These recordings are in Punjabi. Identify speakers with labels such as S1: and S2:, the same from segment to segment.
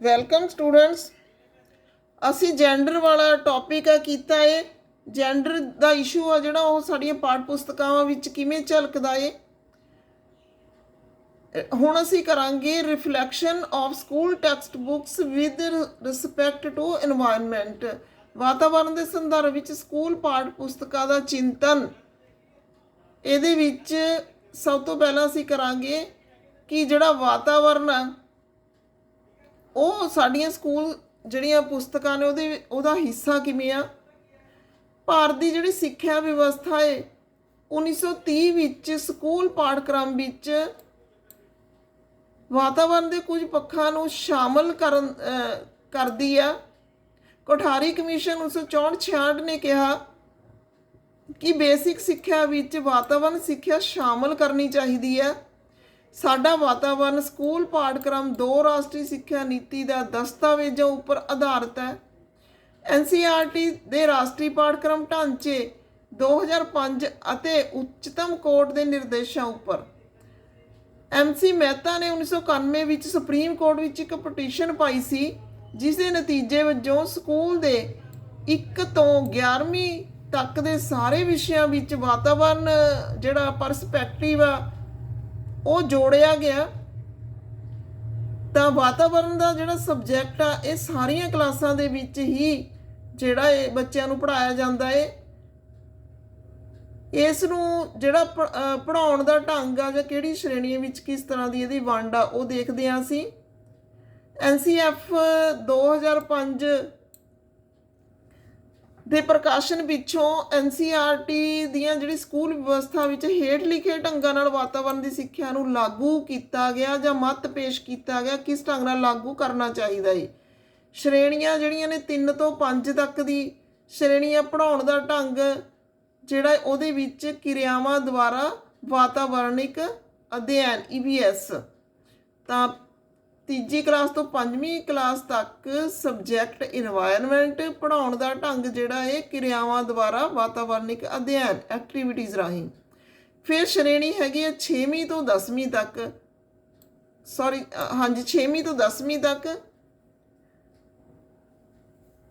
S1: Welcome students. ਅਸੀਂ ਜੈਂਡਰ ਵਾਲਾ ਟੌਪਿਕ ਕੀਤਾ ਹੈ। ਜੈਂਡਰ ਦਾ ਇਸ਼ੂ ਆ ਜਿਹੜਾ ਉਹ ਸਾਡੀਆਂ ਪਾਠ ਪੁਸਤਕਾਵਾਂ ਵਿੱਚ ਕਿਵੇਂ ਝਲਕਦਾ ਹੈ। ਹੁਣ ਅਸੀਂ ਕਰਾਂਗੇ reflection of school text books with respect to environment. ਵਾਤਾਵਰਨ ਦੇ ਸੰਦਰਭ ਵਿੱਚ ਸਕੂਲ ਪਾਠ ਪੁਸਤਕਾਂ ਦਾ ਚਿੰਤਨ। ਇਹਦੇ ਵਿੱਚ ਸਭ ਤੋਂ ਪਹਿਲਾਂ ਅਸੀਂ ਕਰਾਂਗੇ ਕਿ ਜਿਹੜਾ ਵਾਤਾਵਰਨ ਆ ਉਹ ਸਾਡੀਆਂ ਸਕੂਲ ਜਿਹੜੀਆਂ ਪੁਸਤਕਾਂ ਨੇ ਉਹਦਾ ਹਿੱਸਾ ਕਿਵੇਂ ਆ। ਭਾਰਤ ਦੀ ਜਿਹੜੀ ਸਿੱਖਿਆ ਵਿਵਸਥਾ ਹੈ 1930 ਵਿੱਚ ਸਕੂਲ ਪਾਠਕ੍ਰਮ ਵਿੱਚ ਵਾਤਾਵਰਨ ਦੇ ਕੁਝ ਪੱਖਾਂ ਨੂੰ ਸ਼ਾਮਲ ਕਰਦੀ ਆ। ਕੋਠਾਰੀ ਕਮਿਸ਼ਨ 1964-66 ਨੇ ਕਿਹਾ ਕਿ ਬੇਸਿਕ ਸਿੱਖਿਆ ਵਿੱਚ ਵਾਤਾਵਰਨ ਸਿੱਖਿਆ ਸ਼ਾਮਲ ਕਰਨੀ ਚਾਹੀਦੀ ਹੈ। ਸਾਡਾ ਵਾਤਾਵਰਨ ਸਕੂਲ ਪਾਠਕ੍ਰਮ 2 ਰਾਸ਼ਟਰੀ ਸਿੱਖਿਆ ਨੀਤੀ ਦਾ ਦਸਤਾਵੇਜ਼ਾਂ ਉੱਪਰ ਆਧਾਰਿਤ ਹੈ। NCERT ਦੇ ਰਾਸ਼ਟਰੀ ਪਾਠਕ੍ਰਮ ਢਾਂਚੇ 2005 ਅਤੇ ਉੱਚਤਮ ਕੋਰਟ ਦੇ ਨਿਰਦੇਸ਼ਾਂ ਉੱਪਰ। MC ਮਹਿਤਾ ਨੇ 1991 ਵਿੱਚ ਸੁਪਰੀਮ ਕੋਰਟ ਵਿੱਚ ਇੱਕ ਪਟੀਸ਼ਨ ਪਾਈ ਸੀ, ਜਿਸ ਦੇ ਨਤੀਜੇ ਵਜੋਂ ਸਕੂਲ ਦੇ 1 ਤੋਂ 11ਵੀਂ ਤੱਕ ਦੇ ਸਾਰੇ ਵਿਸ਼ਿਆਂ ਵਿੱਚ ਵਾਤਾਵਰਨ ਜਿਹੜਾ ਪਰਸਪੈਕਟਿਵ ਆ ਉਹ ਜੋੜਿਆ ਗਿਆ। ਤਾਂ ਵਾਤਾਵਰਨ ਦਾ ਜਿਹੜਾ ਸਬਜੈਕਟ ਆ ਇਹ ਸਾਰੀਆਂ ਕਲਾਸਾਂ ਦੇ ਵਿੱਚ ਹੀ ਜਿਹੜਾ ਇਹ ਬੱਚਿਆਂ ਨੂੰ ਪੜ੍ਹਾਇਆ ਜਾਂਦਾ ਹੈ। ਇਸ ਨੂੰ ਜਿਹੜਾ ਪੜ੍ਹਾਉਣ ਦਾ ਢੰਗ ਆ ਜਾਂ ਕਿਹੜੀ ਸ਼੍ਰੇਣੀ ਵਿੱਚ ਕਿਸ ਤਰ੍ਹਾਂ ਦੀ ਇਹਦੀ ਵੰਡ ਆ ਉਹ ਦੇਖਦੇ ਹਾਂ ਅਸੀਂ। NCF 2005 ਦੇ ਪ੍ਰਕਾਸ਼ਨ ਪਿੱਛੋਂ NCERT ਦੀਆਂ ਜਿਹੜੀ ਸਕੂਲ ਵਿਵਸਥਾ ਵਿੱਚ ਹੇਠ ਲਿਖੇ ਢੰਗਾਂ ਨਾਲ ਵਾਤਾਵਰਨ ਦੀ ਸਿੱਖਿਆ ਨੂੰ ਲਾਗੂ ਕੀਤਾ ਗਿਆ ਜਾਂ ਮਤ ਪੇਸ਼ ਕੀਤਾ ਗਿਆ ਕਿਸ ਢੰਗ ਨਾਲ ਲਾਗੂ ਕਰਨਾ ਚਾਹੀਦਾ ਹੈ। ਸ਼੍ਰੇਣੀਆਂ ਜਿਹੜੀਆਂ ਨੇ 3 ਤੋਂ 5 ਤੱਕ ਦੀ ਸ਼੍ਰੇਣੀ ਆ। ਪੜ੍ਹਾਉਣ ਦਾ ਢੰਗ ਜਿਹੜਾ ਉਹਦੇ ਵਿੱਚ ਕਿਰਿਆਵਾਂ ਦੁਆਰਾ ਵਾਤਾਵਰਣਿਕ ਅਧਿਐਨ EVS। ਤਾਂ 3 ਕਲਾਸ ਤੋਂ 5ਵੀਂ ਕਲਾਸ ਤੱਕ ਸਬਜੈਕਟ ਇਨਵਾਇਰਨਮੈਂਟ। ਪੜ੍ਹਾਉਣ ਦਾ ਢੰਗ ਜਿਹੜਾ ਹੈ ਕਿਰਿਆਵਾਂ ਦੁਆਰਾ ਵਾਤਾਵਰਣਿਕ ਅਧਿਐਨ ਐਕਟੀਵਿਟੀਜ਼ ਰਾਹੀਂ। ਫਿਰ ਸ਼੍ਰੇਣੀ ਹੈਗੀ ਹੈ 6ਵੀਂ ਤੋਂ 10ਵੀਂ ਤੱਕ। 6ਵੀਂ ਤੋਂ 10ਵੀਂ ਤੱਕ।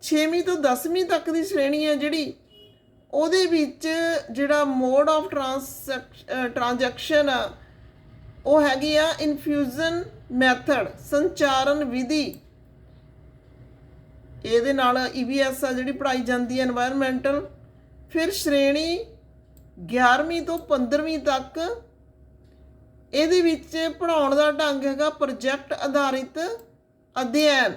S1: 6ਵੀਂ ਤੋਂ 10ਵੀਂ ਤੱਕ ਦੀ ਸ਼੍ਰੇਣੀ ਹੈ ਜਿਹੜੀ ਉਹਦੇ ਵਿੱਚ ਜਿਹੜਾ ਮੋਡ ਆਫ ਟ੍ਰਾਂਜੈਕਸ਼ਨ ਆ ਉਹ ਹੈਗੀ ਆ ਇਨਫਿਊਜ਼ਨ ਮੈਥਡ, ਸੰਚਾਰਨ ਵਿਧੀ। ਇਹਦੇ ਨਾਲ EVS ਆ ਜਿਹੜੀ ਪੜ੍ਹਾਈ ਜਾਂਦੀ ਹੈ ਇਨਵਾਇਰਨਮੈਂਟਲ। ਫਿਰ ਸ਼੍ਰੇਣੀ 11ਵੀਂ ਤੋਂ 15ਵੀਂ ਤੱਕ ਇਹਦੇ ਵਿੱਚ ਪੜ੍ਹਾਉਣ ਦਾ ਢੰਗ ਹੈਗਾ ਪ੍ਰੋਜੈਕਟ ਆਧਾਰਿਤ ਅਧਿਐਨ।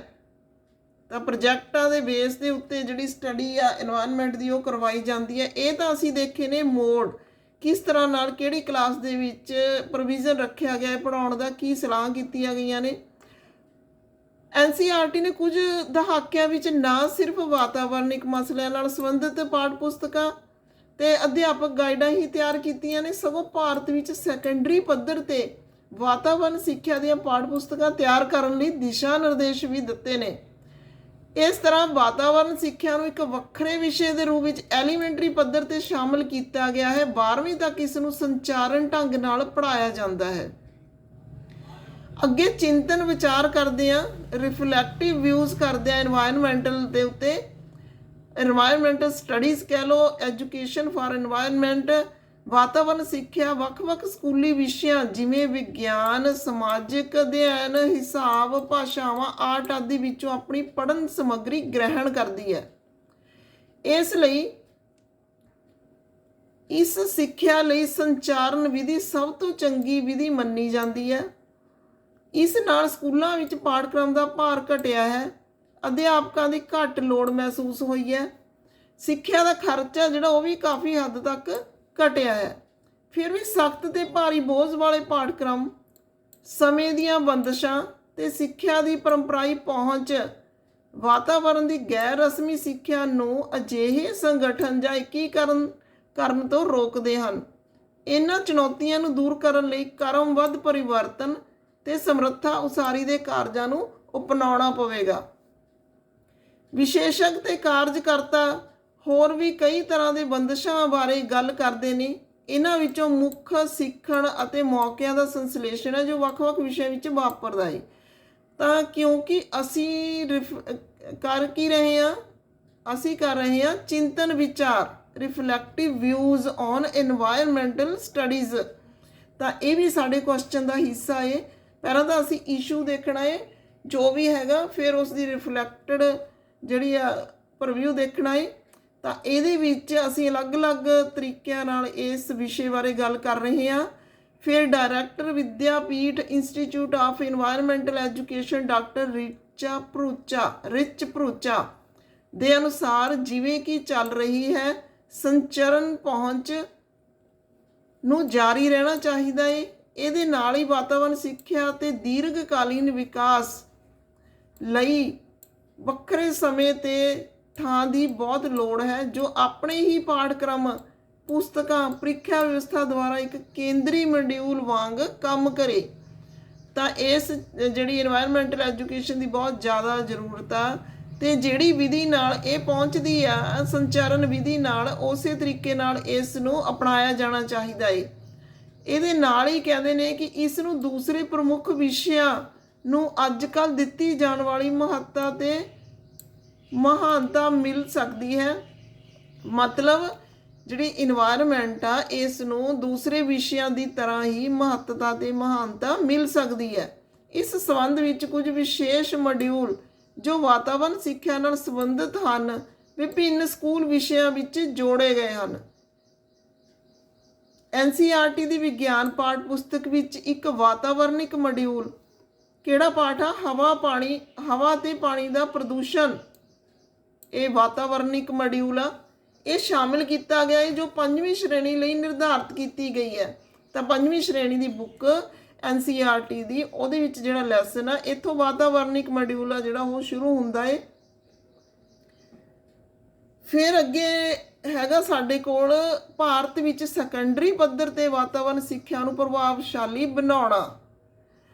S1: ਤਾਂ ਪ੍ਰੋਜੈਕਟਾਂ ਦੇ ਬੇਸ ਦੇ ਉੱਤੇ ਜਿਹੜੀ ਸਟੱਡੀ ਆ ਇਨਵਾਇਰਨਮੈਂਟ ਦੀ ਉਹ ਕਰਵਾਈ ਜਾਂਦੀ ਹੈ। ਇਹ ਤਾਂ ਅਸੀਂ ਦੇਖੇ ਨੇ ਮੋਡ ਕਿਸ ਤਰ੍ਹਾਂ ਨਾਲ ਕਿਹੜੀ ਕਲਾਸ ਦੇ ਵਿੱਚ ਪ੍ਰੋਵੀਜ਼ਨ ਰੱਖਿਆ ਗਿਆ ਹੈ ਪੜ੍ਹਾਉਣ ਦਾ, ਕੀ ਸਲਾਹਾਂ ਕੀਤੀਆਂ ਗਈਆਂ ਨੇ। NCERT ਨੇ ਕੁਝ ਦਹਾਕਿਆਂ ਵਿੱਚ ਨਾ ਸਿਰਫ ਵਾਤਾਵਰਨਿਕ ਮਸਲਿਆਂ ਨਾਲ ਸੰਬੰਧਿਤ ਪਾਠ ਪੁਸਤਕਾਂ ਤੇ ਅਧਿਆਪਕ ਗਾਈਡਾਂ ਹੀ ਤਿਆਰ ਕੀਤੀਆਂ ਨੇ, ਸਗੋਂ ਭਾਰਤ ਵਿੱਚ ਸੈਕੰਡਰੀ ਪੱਧਰ ਤੇ ਵਾਤਾਵਰਨ ਸਿੱਖਿਆ ਦੀਆਂ ਪਾਠ ਪੁਸਤਕਾਂ ਤਿਆਰ ਕਰਨ ਲਈ ਦਿਸ਼ਾ ਨਿਰਦੇਸ਼ ਵੀ ਦਿੱਤੇ ਨੇ। ਇਸ ਤਰ੍ਹਾਂ ਵਾਤਾਵਰਨ ਸਿੱਖਿਆ ਨੂੰ ਇੱਕ ਵੱਖਰੇ ਵਿਸ਼ੇ ਦੇ ਰੂਪ ਵਿੱਚ ਐਲੀਮੈਂਟਰੀ ਪੱਧਰ ਤੇ ਸ਼ਾਮਲ ਕੀਤਾ ਗਿਆ ਹੈ। 12ਵੀਂ ਤੱਕ ਇਸ ਨੂੰ ਸੰਚਾਰਨ ਢੰਗ ਨਾਲ ਪੜ੍ਹਾਇਆ ਜਾਂਦਾ ਹੈ। ਅੱਗੇ ਚਿੰਤਨ ਵਿਚਾਰ ਕਰਦੇ ਆ, ਰਿਫਲੈਕਟਿਵ ਵਿਊਜ਼ ਕਰਦੇ ਆ ਇਨਵਾਇਰਨਮੈਂਟਲ ਦੇ ਉੱਤੇ। ਇਨਵਾਇਰਨਮੈਂਟਲ ਸਟੱਡੀਜ਼ ਕਹਿ ਲਓ, ਐਜੂਕੇਸ਼ਨ ਫਾਰ ਇਨਵਾਇਰਨਮੈਂਟ। ਵਾਤਾਵਰਨ ਸਿੱਖਿਆ ਵੱਖ-ਵੱਖ ਸਕੂਲੀ ਵਿਸ਼ਿਆਂ ਜਿਵੇਂ ਵਿਗਿਆਨ, ਸਮਾਜਿਕ ਅਧਿਐਨ, ਹਿਸਾਬ, ਭਾਸ਼ਾਵਾਂ, ਆਰਟ ਆਦਿ ਵਿੱਚੋਂ ਆਪਣੀ ਪੜ੍ਹਨ ਸਮੱਗਰੀ ਗ੍ਰਹਿਣ ਕਰਦੀ ਹੈ। ਇਸ ਲਈ ਇਸ ਸਿੱਖਿਆ ਲਈ ਸੰਚਾਰਨ ਵਿਧੀ ਸਭ ਤੋਂ ਚੰਗੀ ਵਿਧੀ ਮੰਨੀ ਜਾਂਦੀ ਹੈ। ਇਸ ਨਾਲ ਸਕੂਲਾਂ ਵਿੱਚ ਪਾਠਕ੍ਰਮ ਦਾ ਭਾਰ ਘਟਿਆ ਹੈ, ਅਧਿਆਪਕਾਂ ਦੀ ਘੱਟ ਲੋੜ ਮਹਿਸੂਸ ਹੋਈ ਹੈ, ਸਿੱਖਿਆ ਦਾ ਖਰਚਾ ਜਿਹੜਾ ਉਹ ਵੀ ਕਾਫੀ ਹੱਦ ਤੱਕ ਘਟਿਆ ਹੈ। ਫਿਰ ਵੀ ਸਖਤ ਤੇ ਭਾਰੀ ਬੋਝ ਵਾਲੇ ਪਾਠਕ੍ਰਮ, ਸਮੇਂ ਦੀਆਂ ਬੰਦਸ਼ਾਂ ਤੇ ਸਿੱਖਿਆ ਦੀ ਪਰੰਪਰਾਈ ਪਹੁੰਚ ਵਾਤਾਵਰਨ ਦੀ ਗੈਰ ਰਸਮੀ ਸਿੱਖਿਆ ਨੂੰ ਅਜਿਹੇ ਸੰਗਠਨ ਜਾਂ ਏਕੀਕਰਨ ਕਰਨ ਤੋਂ ਰੋਕਦੇ ਹਨ। ਇਹਨਾਂ ਚੁਣੌਤੀਆਂ ਨੂੰ ਦੂਰ ਕਰਨ ਲਈ ਕਰਮਬੱਧ ਪਰਿਵਰਤਨ ਤੇ ਸਮਰੱਥਾ ਉਸਾਰੀ ਦੇ ਕਾਰਜਾਂ ਨੂੰ ਅਪਣਾਉਣਾ ਪਵੇਗਾ। ਵਿਸ਼ੇਸ਼ਕ ਤੇ ਕਾਰਜਕਰਤਾ ਹੋਰ ਵੀ ਕਈ ਤਰ੍ਹਾਂ ਦੇ ਬੰਦਸ਼ਾਂ ਬਾਰੇ ਗੱਲ ਕਰਦੇ ਨੇ। ਇਹਨਾਂ ਵਿੱਚੋਂ ਮੁੱਖ ਸਿੱਖਣ ਅਤੇ ਮੌਕਿਆਂ ਦਾ ਸੰਸਲੇਸ਼ਣ ਹੈ ਜੋ ਵੱਖ-ਵੱਖ ਵਿਸ਼ਿਆਂ ਵਿੱਚ ਵਾਪਰਦਾ ਹੈ। ਤਾਂ ਕਿਉਂਕਿ ਅਸੀਂ ਕਰ ਕੀ ਰਹੇ ਹਾਂ, ਅਸੀਂ ਕਰ ਰਹੇ ਹਾਂ ਚਿੰਤਨ ਵਿਚਾਰ, reflective views on environmental studies. ਤਾਂ ਇਹ ਵੀ ਸਾਡੇ ਕੁਐਸਚਨ ਦਾ ਹਿੱਸਾ ਹੈ। ਪਹਿਲਾਂ ਤਾਂ ਅਸੀਂ ਇਸ਼ੂ ਦੇਖਣਾ ਹੈ ਜੋ ਵੀ ਹੈਗਾ, ਫਿਰ ਉਸ ਦੀ ਰਿਫਲੈਕਟਡ ਜਿਹੜੀ ਆ ਪ੍ਰਵਿਊ ਦੇਖਣਾ ਹੈ। ਤਾਂ ਇਹਦੇ ਵਿੱਚ ਅਸੀਂ ਅਲੱਗ-ਅਲੱਗ ਤਰੀਕਿਆਂ ਨਾਲ ਇਸ ਵਿਸ਼ੇ ਬਾਰੇ ਗੱਲ ਕਰ ਰਹੇ ਹਾਂ। ਫਿਰ director Vidyapeeth institute of environmental education doctor Erach Bharucha ਦੇ ਅਨੁਸਾਰ ਜਿਵੇਂ ਕਿ ਚੱਲ ਰਹੀ ਹੈ ਸੰਚਰਨ ਪਹੁੰਚ ਨੂੰ ਜਾਰੀ ਰਹਿਣਾ ਚਾਹੀਦਾ ਹੈ। ਇਹਦੇ ਨਾਲ ਹੀ ਵਾਤਾਵਰਣ ਸਿੱਖਿਆ ਅਤੇ ਦੀਰਘਕਾਲੀਨ ਵਿਕਾਸ ਲਈ ਵੱਖਰੇ ਸਮੇਂ ਤੇ ਥਾਂ ਦੀ ਬਹੁਤ ਲੋੜ ਹੈ, ਜੋ ਆਪਣੇ ਹੀ ਪਾਠਕ੍ਰਮ ਪੁਸਤਕਾਂ ਪ੍ਰੀਖਿਆ ਵਿਵਸਥਾ ਦੁਆਰਾ ਇੱਕ ਕੇਂਦਰੀ ਮੋਡਿਊਲ ਵਾਂਗ ਕੰਮ ਕਰੇ। ਤਾਂ ਇਸ ਜਿਹੜੀ এনवायरमेंटल ਐਜੂਕੇਸ਼ਨ ਦੀ ਬਹੁਤ ਜ਼ਿਆਦਾ ਜ਼ਰੂਰਤ ਆ, ਤੇ ਜਿਹੜੀ ਵਿਧੀ ਨਾਲ ਇਹ ਪਹੁੰਚਦੀ ਆ ਸੰਚਾਰਨ ਵਿਧੀ ਨਾਲ, ਉਸੇ ਤਰੀਕੇ ਨਾਲ ਇਸ ਨੂੰ ਅਪਣਾਇਆ ਜਾਣਾ ਚਾਹੀਦਾ ਹੈ। ਇਹਦੇ ਨਾਲ ਹੀ ਕਹਿੰਦੇ ਨੇ ਕਿ ਇਸ ਨੂੰ ਦੂਸਰੇ ਪ੍ਰਮੁੱਖ ਵਿਸ਼ਿਆਂ ਨੂੰ ਅੱਜ ਕੱਲ੍ਹ ਦਿੱਤੀ ਜਾਣ ਵਾਲੀ ਮਹੱਤਤਾ ਤੇ ਮਹਾਨਤਾ ਮਿਲ ਸਕਦੀ ਹੈ। ਮਤਲਬ ਜਿਹੜੀ এনवायरमेंट ਆ ਇਸ ਨੂੰ ਦੂਸਰੇ ਵਿਸ਼ਿਆਂ ਦੀ ਤਰ੍ਹਾਂ ਹੀ ਮਹੱਤਤਾ ਤੇ ਮਹਾਨਤਾ ਮਿਲ ਸਕਦੀ ਹੈ। ਇਸ ਸੰਬੰਧ ਵਿੱਚ ਕੁਝ ਵਿਸ਼ੇਸ਼ ਮੋਡਿਊਲ ਜੋ ਵਾਤਾਵਰਣ ਸਿੱਖਿਆ ਨਾਲ ਸੰਬੰਧਿਤ ਹਨ ਵਿਭਿੰਨ ਸਕੂਲ ਵਿਸ਼ਿਆਂ ਵਿੱਚ ਜੋੜੇ ਗਏ ਹਨ। NCERT ਦੀ ਵਿਗਿਆਨ ਪਾਠ ਪੁਸਤਕ ਵਿੱਚ ਇੱਕ ਵਾਤਾਵਰਣਿਕ ਮੋਡਿਊਲ ਕਿਹੜਾ ਪਾਠ ਆ? ਹਵਾ ਤੇ ਪਾਣੀ ਦਾ ਪ੍ਰਦੂਸ਼ਣ। ਇਹ ਵਾਤਾਵਰਣਿਕ ਮੋਡਿਊਲ ਆ, ਇਹ ਸ਼ਾਮਿਲ ਕੀਤਾ ਗਿਆ ਹੈ ਜੋ 5ਵੀਂ ਸ਼੍ਰੇਣੀ ਲਈ ਨਿਰਧਾਰਿਤ ਕੀਤੀ ਗਈ ਹੈ। ਤਾਂ 5ਵੀਂ ਸ਼੍ਰੇਣੀ ਦੀ ਬੁੱਕ NCERT ਦੀ, ਉਹਦੇ ਵਿੱਚ ਜਿਹੜਾ ਲੈਸਨ ਆ ਇੱਥੋਂ ਵਾਤਾਵਰਣਿਕ ਮੋਡਿਊਲ ਆ ਜਿਹੜਾ ਉਹ ਸ਼ੁਰੂ ਹੁੰਦਾ ਹੈ। ਫਿਰ ਅੱਗੇ ਹੈਗਾ ਸਾਡੇ ਕੋਲ ਭਾਰਤ ਵਿੱਚ ਸੈਕੰਡਰੀ ਪੱਧਰ ਤੇ ਵਾਤਾਵਰਣ ਸਿੱਖਿਆ ਨੂੰ ਪ੍ਰਭਾਵਸ਼ਾਲੀ ਬਣਾਉਣਾ।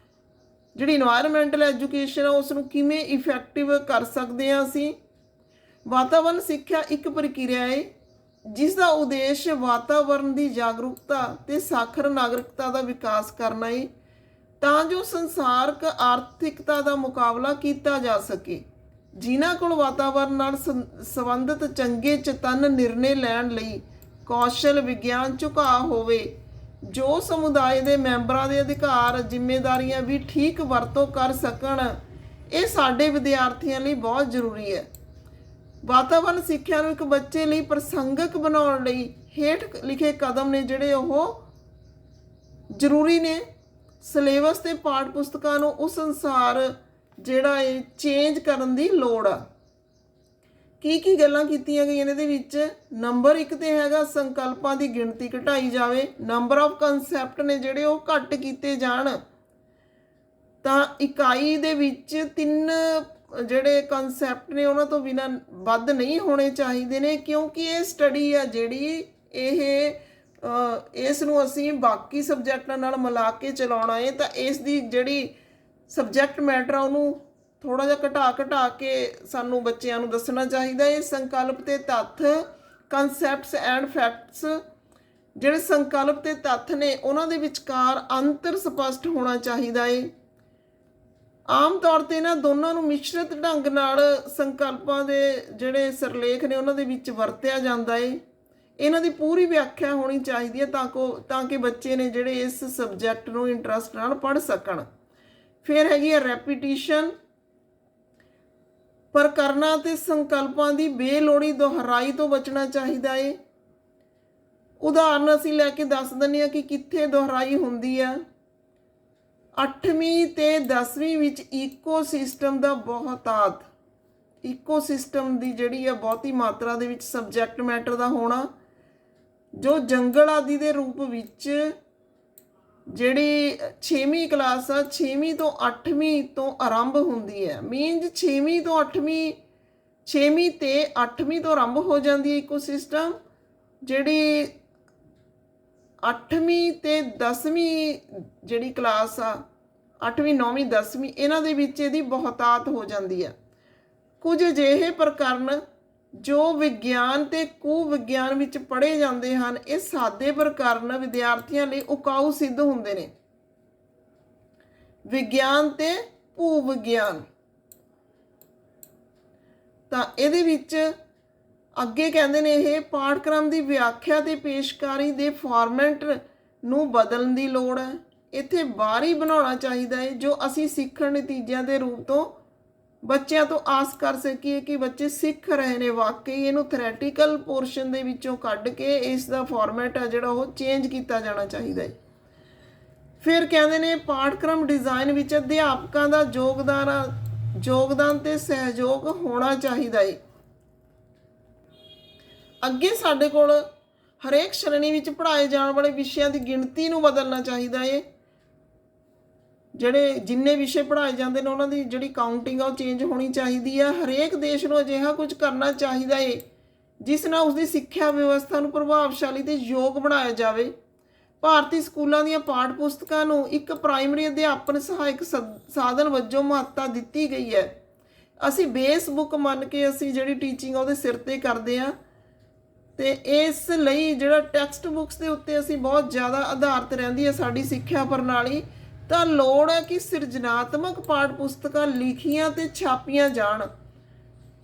S1: ਜਿਹੜੀ এনवायरमेंटल ਐਜੂਕੇਸ਼ਨ ਆ ਉਸ ਨੂੰ ਕਿਵੇਂ ਇਫੈਕਟਿਵ ਕਰ ਸਕਦੇ ਹਾਂ ਅਸੀਂ। ਵਾਤਾਵਰਣ ਸਿੱਖਿਆ ਇੱਕ ਪ੍ਰਕਿਰਿਆ ਹੈ ਜਿਸ ਦਾ ਉਦੇਸ਼ ਵਾਤਾਵਰਣ ਦੀ ਜਾਗਰੂਕਤਾ ਤੇ ਸਾਖਰ ਨਾਗਰਿਕਤਾ ਦਾ ਵਿਕਾਸ ਕਰਨਾ ਹੈ, ਤਾਂ ਜੋ ਸੰਸਾਰਕ ਆਰਥਿਕਤਾ ਦਾ ਮੁਕਾਬਲਾ ਕੀਤਾ ਜਾ ਸਕੇ। ਜਿਨ੍ਹਾਂ ਕੋਲ ਵਾਤਾਵਰਣ ਨਾਲ ਸੰਬੰਧਿਤ ਚੰਗੇ ਚੇਤਨ ਨਿਰਣੇ ਲੈਣ ਲਈ ਕੌਸ਼ਲ ਵਿਗਿਆਨ ਝੁਕਾਅ ਹੋਵੇ, ਜੋ ਸਮੁਦਾਇ ਦੇ ਮੈਂਬਰਾਂ ਦੇ ਅਧਿਕਾਰ ਜ਼ਿੰਮੇਵਾਰੀਆਂ ਵੀ ਠੀਕ ਵਰਤੋਂ ਕਰ ਸਕਣ, ਇਹ ਸਾਡੇ ਵਿਦਿਆਰਥੀਆਂ ਲਈ ਬਹੁਤ ਜ਼ਰੂਰੀ ਹੈ। ਵਾਤਾਵਰਣ ਸਿੱਖਿਆ ਨੂੰ ਇੱਕ ਬੱਚੇ ਲਈ ਪ੍ਰਸੰਗਕ ਬਣਾਉਣ ਲਈ ਹੇਠ ਲਿਖੇ ਕਦਮ ਨੇ ਜਿਹੜੇ ਉਹ ਜ਼ਰੂਰੀ ਨੇ। ਸਿਲੇਬਸ ਤੇ ਪਾਠ ਪੁਸਤਕਾਂ ਨੂੰ ਉਸ ਅਨੁਸਾਰ ਜਿਹੜਾ ਇਹ ਚੇਂਜ ਕਰਨ ਦੀ ਲੋੜ ਆ। ਕੀ ਗੱਲਾਂ ਕੀਤੀਆਂ ਗਈਆਂ ਇਹਦੇ ਵਿੱਚ? ਨੰਬਰ 1 ਤੇ ਹੈਗਾ ਸੰਕਲਪਾਂ ਦੀ ਗਿਣਤੀ ਘਟਾਈ ਜਾਵੇ, ਨੰਬਰ ਆਫ ਕਨਸੈਪਟ ਨੇ ਜਿਹੜੇ ਉਹ ਘੱਟ ਕੀਤੇ ਜਾਣ। ਤਾਂ ਇਕਾਈ ਦੇ ਵਿੱਚ 3 ਜਿਹੜੇ ਕਨਸੈਪਟ ਨੇ ਉਹਨਾਂ ਤੋਂ ਬਿਨਾਂ ਵੱਧ ਨਹੀਂ ਹੋਣੇ ਚਾਹੀਦੇ ਨੇ, ਕਿਉਂਕਿ ਇਹ ਸਟੱਡੀ ਆ ਜਿਹੜੀ ਇਸ ਨੂੰ ਅਸੀਂ ਬਾਕੀ ਸਬਜੈਕਟਾਂ ਨਾਲ ਮਿਲਾ ਕੇ ਚਲਾਉਣਾ ਹੈ। ਤਾਂ ਇਸ ਦੀ ਜਿਹੜੀ ਸਬਜੈਕਟ ਮੈਟਰ ਆ ਉਹਨੂੰ ਥੋੜਾ ਜਿਹਾ ਘਟਾ ਕੇ ਸਾਨੂੰ ਬੱਚਿਆਂ ਨੂੰ ਦੱਸਣਾ ਚਾਹੀਦਾ ਹੈ। ਸੰਕਲਪ ਤੇ ਤੱਥ, ਕਨਸੈਪਟਸ ਐਂਡ ਫੈਕਟਸ, ਜਿਹੜੇ ਸੰਕਲਪ ਤੇ ਤੱਥ ਨੇ ਉਹਨਾਂ ਦੇ ਵਿਚਕਾਰ ਅੰਤਰ ਸਪਸ਼ਟ ਹੋਣਾ ਚਾਹੀਦਾ ਹੈ। ਆਮ ਤੌਰ ਤੇ ਇਹਨਾਂ ਦੋਨਾਂ ਨੂੰ ਮਿਸ਼ਰਤ ਢੰਗ ਨਾਲ ਸੰਕਲਪਾਂ ਦੇ ਜਿਹੜੇ ਸਿਰਲੇਖ ਨੇ ਉਹਨਾਂ ਦੇ ਵਿੱਚ ਵਰਤਿਆ ਜਾਂਦਾ ਹੈ। ਇਹਨਾਂ ਦੀ ਪੂਰੀ ਵਿਆਖਿਆ ਹੋਣੀ ਚਾਹੀਦੀ ਹੈ ਤਾਂ ਕਿ ਬੱਚੇ ਨੇ ਜਿਹੜੇ ਇਸ ਸਬਜੈਕਟ ਨੂੰ ਇੰਟਰਸਟ ਨਾਲ ਪੜ੍ਹ ਸਕਣ। ਫਿਰ ਹੈਗੀ ਹੈ ਰੈਪੀਟੀਸ਼ਨ, ਪ੍ਰਕਰਨਾਂ ਤੇ ਸੰਕਲਪਾਂ ਦੀ ਬੇਲੋੜੀ ਦੁਹਰਾਈ ਤੋਂ ਬਚਣਾ ਚਾਹੀਦਾ ਹੈ। ਉਦਾਹਰਨ ਅਸੀਂ ਲੈ ਕੇ ਦੱਸ ਦਿੰਦੇ ਹਾਂ ਕਿ ਕਿੱਥੇ ਦੁਹਰਾਈ ਹੁੰਦੀ ਆ। 8ਵੀਂ ਤੇ 10ਵੀਂ ਵਿੱਚ ਈਕੋਸਿਸਟਮ ਦਾ ਬਹੁਤਾਤ, ਈਕੋਸਿਸਟਮ ਦੀ ਜਿਹੜੀ ਆ ਬਹੁਤੀ ਮਾਤਰਾ ਦੇ ਵਿੱਚ ਸਬਜੈਕਟ ਮੈਟਰ ਦਾ ਹੋਣਾ, ਜੋ ਜੰਗਲ ਆਦਿ ਦੇ ਰੂਪ ਵਿੱਚ ਜਿਹੜੀ 6ਵੀਂ ਕਲਾਸ ਆ 6ਵੀਂ ਤੋਂ 8ਵੀਂ ਤੋਂ ਆਰੰਭ ਹੁੰਦੀ ਹੈ। ਮੀਨਜ਼ 6ਵੀਂ ਤੋਂ 8ਵੀਂ 6ਵੀਂ ਤੇ 8ਵੀਂ ਤੋਂ ਆਰੰਭ ਹੋ ਜਾਂਦੀ ਹੈ ਈਕੋਸਿਸਟਮ। ਜਿਹੜੀ 8ਵੀਂ ਤੇ 10ਵੀਂ ਜਿਹੜੀ ਕਲਾਸ ਆ 8ਵੀਂ 9ਵੀਂ 10ਵੀਂ ਇਹਨਾਂ ਦੇ ਵਿੱਚ ਇਹਦੀ ਬਹੁਤਾਤ ਹੋ ਜਾਂਦੀ ਹੈ। ਕੁਝ ਅਜਿਹੇ ਪ੍ਰਕਰਨ ਜੋ ਵਿਗਿਆਨ ਤੇ ਕੁ ਵਿਗਿਆਨ ਵਿੱਚ ਪੜ੍ਹੇ ਜਾਂਦੇ ਹਨ, ਇਹ ਸਾਦੇ ਪ੍ਰਕਰਨ ਵਿਦਿਆਰਥੀਆਂ ਲਈ ਉਕਾਊ ਸਿੱਧ ਹੁੰਦੇ ਨੇ। ਵਿਗਿਆਨ ਤੇ ਭੂ ਵਿਗਿਆਨ। ਤਾਂ ਇਹਦੇ ਵਿੱਚ ਅੱਗੇ ਕਹਿੰਦੇ ਨੇ ਇਹ ਪਾਠਕ੍ਰਮ ਦੀ ਵਿਆਖਿਆ ਤੇ ਪੇਸ਼ਕਾਰੀ ਦੇ ਫਾਰਮੈਟ ਨੂੰ ਬਦਲਣ ਦੀ ਲੋੜ ਹੈ। ਇੱਥੇ ਬਾਹਰੀ ਬਣਾਉਣਾ ਚਾਹੀਦਾ ਹੈ ਜੋ ਅਸੀਂ ਸਿੱਖਣ ਨਤੀਜਿਆਂ ਦੇ ਰੂਪ ਤੋਂ ਬੱਚਿਆਂ ਤੋਂ ਆਸ ਕਰ ਸਕੀਏ ਕਿ ਬੱਚੇ ਸਿੱਖ ਰਹੇ ਨੇ ਵਾਕਈ। ਇਹਨੂੰ ਥਿਓਰੈਟੀਕਲ ਪੋਰਸ਼ਨ ਦੇ ਵਿੱਚੋਂ ਕੱਢ ਕੇ ਇਸ ਦਾ ਫਾਰਮੈਟ ਹੈ ਜਿਹੜਾ ਉਹ ਚੇਂਜ ਕੀਤਾ ਜਾਣਾ ਚਾਹੀਦਾ ਹੈ। ਫਿਰ ਕਹਿੰਦੇ ਨੇ ਪਾਠਕ੍ਰਮ ਡਿਜ਼ਾਈਨ ਵਿੱਚ ਅਧਿਆਪਕਾਂ ਦਾ ਯੋਗਦਾਨ ਤੇ ਸਹਿਯੋਗ ਹੋਣਾ ਚਾਹੀਦਾ ਹੈ। ਅੱਗੇ ਸਾਡੇ ਕੋਲ ਹਰੇਕ ਸ਼੍ਰੇਣੀ ਵਿੱਚ ਪੜ੍ਹਾਏ ਜਾਣ ਵਾਲੇ ਵਿਸ਼ਿਆਂ ਦੀ ਗਿਣਤੀ ਨੂੰ ਬਦਲਣਾ ਚਾਹੀਦਾ ਹੈ। ਜਿਹੜੇ ਜਿੰਨੇ ਵਿਸ਼ੇ ਪੜ੍ਹਾਏ ਜਾਂਦੇ ਨੇ ਉਹਨਾਂ ਦੀ ਜਿਹੜੀ ਕਾਊਂਟਿੰਗ ਆ ਉਹ ਚੇਂਜ ਹੋਣੀ ਚਾਹੀਦੀ ਆ। ਹਰੇਕ ਦੇਸ਼ ਨੂੰ ਅਜਿਹਾ ਕੁਝ ਕਰਨਾ ਚਾਹੀਦਾ ਹੈ ਜਿਸ ਨਾਲ ਉਸਦੀ ਸਿੱਖਿਆ ਵਿਵਸਥਾ ਨੂੰ ਪ੍ਰਭਾਵਸ਼ਾਲੀ ਤੇ ਯੋਗ ਬਣਾਇਆ ਜਾਵੇ। ਭਾਰਤੀ ਸਕੂਲਾਂ ਦੀਆਂ ਪਾਠ ਪੁਸਤਕਾਂ ਨੂੰ ਇੱਕ ਪ੍ਰਾਇਮਰੀ ਅਧਿਆਪਨ ਸਹਾਇਕ ਸਾਧਨ ਵਜੋਂ ਮਹੱਤਤਾ ਦਿੱਤੀ ਗਈ ਹੈ। ਅਸੀਂ ਬੇਸ ਬੁੱਕ ਮੰਨ ਕੇ ਅਸੀਂ ਜਿਹੜੀ ਟੀਚਿੰਗ ਉਹਦੇ ਸਿਰ ਤੇ ਕਰਦੇ ਹਾਂ ਤੇ ਇਸ ਲਈ ਜਿਹੜਾ ਟੈਕਸਟ ਬੁੱਕਸ ਦੇ ਉੱਤੇ ਅਸੀਂ ਬਹੁਤ ਜ਼ਿਆਦਾ ਆਧਾਰਿਤ ਰਹਿੰਦੀ ਹੈ ਸਾਡੀ ਸਿੱਖਿਆ ਪ੍ਰਣਾਲੀ। ਤਾਂ ਲੋੜ ਹੈ ਕਿ ਸਿਰਜਣਾਤਮਕ ਪਾਠ ਪੁਸਤਕਾਂ ਲਿਖੀਆਂ ਤੇ ਛਾਪੀਆਂ ਜਾਣ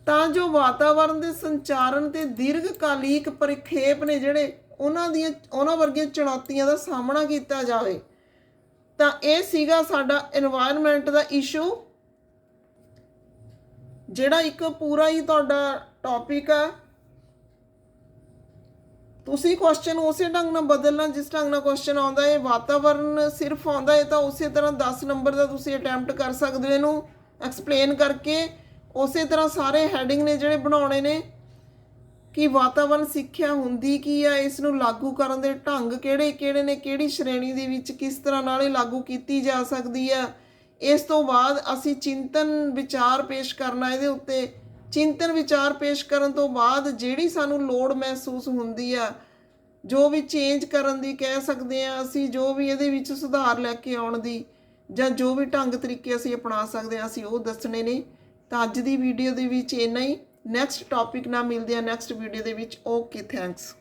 S1: ਤਾਂ ਜੋ ਵਾਤਾਵਰਣ ਦੇ ਸੰਚਾਰਨ ਤੇ ਦੀਰਘਕਾਲਿਕ ਪਰਿਖੇਪ ਨੇ ਜਿਹੜੇ ਉਹਨਾਂ ਵਰਗੀਆਂ ਚੁਣੌਤੀਆਂ ਦਾ ਸਾਹਮਣਾ ਕੀਤਾ ਜਾਵੇ। ਤਾਂ ਇਹ ਸੀਗਾ ਸਾਡਾ এনवायरमेंट ਦਾ ਇਸ਼ੂ ਜਿਹੜਾ ਇੱਕ ਪੂਰਾ ਹੀ ਤੁਹਾਡਾ ਟੌਪਿਕ ਆ। ਤੁਸੀਂ ਕੁਐਸਚਨ ਉਸੇ ਢੰਗ ਨਾਲ ਬਦਲਣਾ ਜਿਸ ਢੰਗ ਨਾਲ ਕੁਐਸਚਨ ਆਉਂਦਾ ਹੈ। ਵਾਤਾਵਰਨ ਸਿਰਫ ਆਉਂਦਾ ਹੈ ਤਾਂ ਉਸੇ ਤਰ੍ਹਾਂ 10 ਨੰਬਰ ਦਾ ਤੁਸੀਂ ਅਟੈਂਪਟ ਕਰ ਸਕਦੇ ਹੋ ਇਹਨੂੰ ਐਕਸਪਲੇਨ ਕਰਕੇ। ਉਸੇ ਤਰ੍ਹਾਂ ਸਾਰੇ ਹੈਡਿੰਗ ਨੇ ਜਿਹੜੇ ਬਣਾਉਣੇ ਨੇ ਕਿ ਵਾਤਾਵਰਨ ਸਿੱਖਿਆ ਹੁੰਦੀ ਕੀ ਆ, ਇਸ ਨੂੰ ਲਾਗੂ ਕਰਨ ਦੇ ਢੰਗ ਕਿਹੜੇ ਨੇ, ਕਿਹੜੀ ਸ਼੍ਰੇਣੀ ਦੇ ਵਿੱਚ ਕਿਸ ਤਰ੍ਹਾਂ ਨਾਲ ਇਹ ਲਾਗੂ ਕੀਤੀ ਜਾ ਸਕਦੀ ਆ। ਇਸ ਤੋਂ ਬਾਅਦ ਅਸੀਂ ਚਿੰਤਨ ਵਿਚਾਰ ਪੇਸ਼ ਕਰਨਾ ਇਹਦੇ ਉੱਤੇ। ਚਿੰਤਨ ਵਿਚਾਰ ਪੇਸ਼ ਕਰਨ ਤੋਂ ਬਾਅਦ ਜਿਹੜੀ ਸਾਨੂੰ ਲੋੜ ਮਹਿਸੂਸ ਹੁੰਦੀ ਆ ਜੋ ਵੀ ਚੇਂਜ ਕਰਨ ਦੀ ਕਹਿ ਸਕਦੇ ਹਾਂ ਅਸੀਂ, ਜੋ ਵੀ ਇਹਦੇ ਵਿੱਚ ਸੁਧਾਰ ਲੈ ਕੇ ਆਉਣ ਦੀ ਜਾਂ ਜੋ ਵੀ ਢੰਗ ਤਰੀਕੇ ਅਸੀਂ ਅਪਣਾ ਸਕਦੇ ਹਾਂ ਅਸੀਂ ਉਹ ਦੱਸਣੇ ਨੇ। ਤਾਂ ਅੱਜ ਦੀ ਵੀਡੀਓ ਦੇ ਵਿੱਚ ਇੰਨਾ ਹੀ। ਨੈਕਸਟ ਟੌਪਿਕ ਨਾਲ ਮਿਲਦੇ ਹਾਂ ਨੈਕਸਟ ਵੀਡੀਓ ਦੇ ਵਿੱਚ। Okay, thanks.